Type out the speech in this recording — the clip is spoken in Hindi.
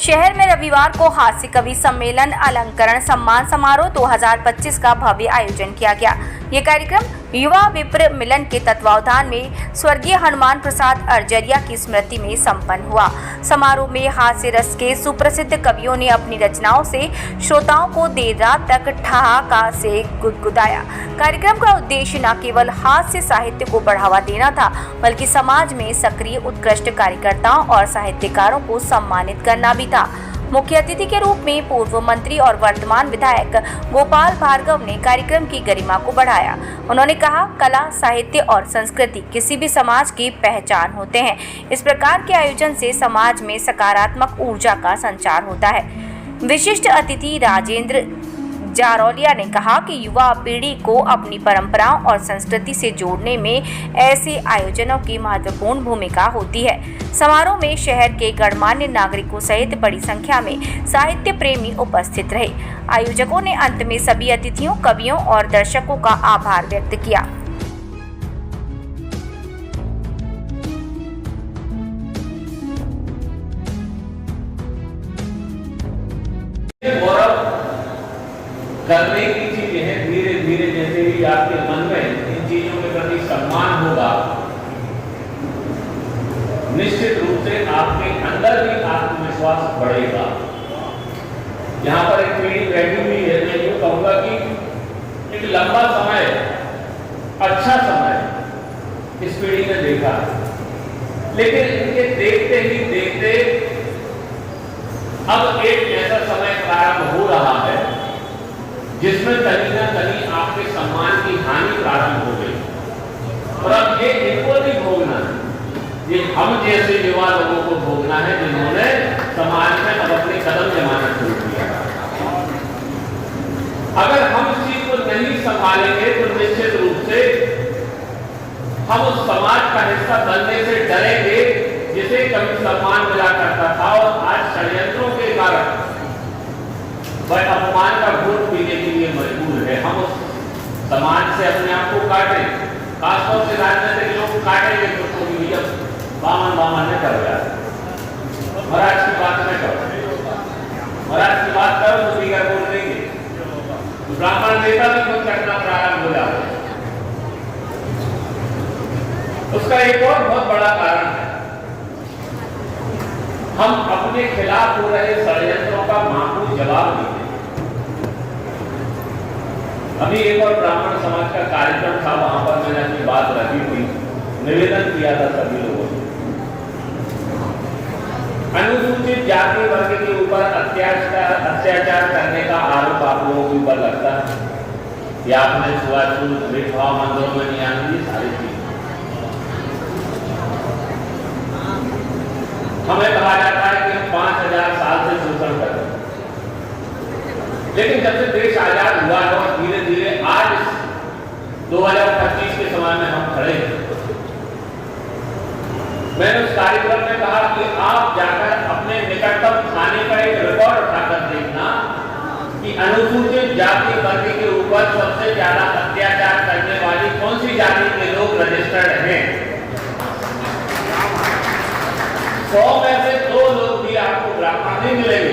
शहर में रविवार को हास्य कवि सम्मेलन अलंकरण सम्मान समारोह 2025 का भव्य आयोजन किया गया। ये कार्यक्रम युवा विप्र मिलन के तत्वावधान में स्वर्गीय हनुमान प्रसाद अर्जरिया की स्मृति में संपन्न हुआ। समारोह में हास्य रस के सुप्रसिद्ध कवियों ने अपनी रचनाओं से श्रोताओं को देर रात तक ठहाका से गुदगुदाया। कार्यक्रम का उद्देश्य न केवल हास्य साहित्य को बढ़ावा देना था, बल्कि समाज में सक्रिय उत्कृष्ट कार्यकर्ताओं और साहित्यकारों को सम्मानित करना भी था। मुख्य अतिथि के रूप में पूर्व मंत्री और वर्तमान विधायक गोपाल भार्गव ने कार्यक्रम की गरिमा को बढ़ाया। उन्होंने कहा, कला, साहित्य और संस्कृति किसी भी समाज की पहचान होते हैं। इस प्रकार के आयोजन से समाज में सकारात्मक ऊर्जा का संचार होता है। विशिष्ट अतिथि राजेंद्र जारौलिया ने कहा कि युवा पीढ़ी को अपनी परंपराओं और संस्कृति से जोड़ने में ऐसे आयोजनों की महत्वपूर्ण भूमिका होती है। समारोह में शहर के गणमान्य नागरिकों सहित बड़ी संख्या में साहित्य प्रेमी उपस्थित रहे। आयोजकों ने अंत में सभी अतिथियों, कवियों और दर्शकों का आभार व्यक्त किया। करने की चीजें हैं, धीरे धीरे जैसे ही आपके मन में इन चीजों के प्रति सम्मान होगा, निश्चित रूप से आपके अंदर भी आत्मविश्वास बढ़ेगा। यहाँ पर एक पीढ़ी बैठी हुई है, मैं यूँ कहूँगा कि एक लंबा समय, अच्छा समय इस पीढ़ी ने देखा, लेकिन इनके देखते ही देखते अब एक ऐसा समय प्रारंभ हो रहा है जिसमें कहीं ना कहीं आपके सम्मान की हानि प्रारंभ हो गई। और अब ये इनको नहीं भोगना है, ये हम जैसे युवा लोगों को भोगना है जिन्होंने समाज में अब अपने कदम जमाना शुरू किया। अगर हम इस चीज को नहीं संभालेंगे तो निश्चित रूप से हम उस समाज का हिस्सा बनने से डरेंगे जिसे कभी सम्मान मिला करता था, और आज षड्यंत्रों के कारण वह अपमान का घूंट पीने के लिए मजबूर है। हम उस समाज से अपने आप को काटें, खासतौर से राजनीतिक लोग काटेंगे तो भैया बामन बामन न कर जाए, महाराज की बात न करो, महाराज की बात करो तो दीगर बोल देंगे, ब्राह्मण नेता भी खुद करना प्रारंभ हो जाए। उसका एक और बहुत बड़ा कारण है, हम अपने खिलाफ हो रहे षड्यंत्रों का माकूल जवाब देते हैं। अभी एक और ब्राह्मण समाज का कार्यक्रम था, वहां पर मैंने अपनी बात रखी थी, निवेदन किया था सभी लोगों ने। अनुसूचित जाति वर्ग के ऊपर अत्याचार करने का आरोप आप लोगों के ऊपर लगता है कि आपने छुआछूत, भेदभाव, मंदिरों में नहीं आने दी, सारी चीज हमें कहा जाता है कि हम 5000 साल से शोषण कर रहे हैं। लेकिन जब से देश आजाद हुआ है और धीरे धीरे आज 2025 के समय में हम खड़े हैं, मैंने उस कार्यक्रम में कहा कि आप जाकर अपने निकटतम थाने का एक रिकॉर्ड उठाकर देखना कि अनुसूचित जाति वर्ग के ऊपर सबसे ज्यादा अत्याचार करने वाली कौन सी जाति के लोग रजिस्टर्ड हैं। 100 में से 2 लोग भी आपको ब्राह्मण नहीं मिलेंगे।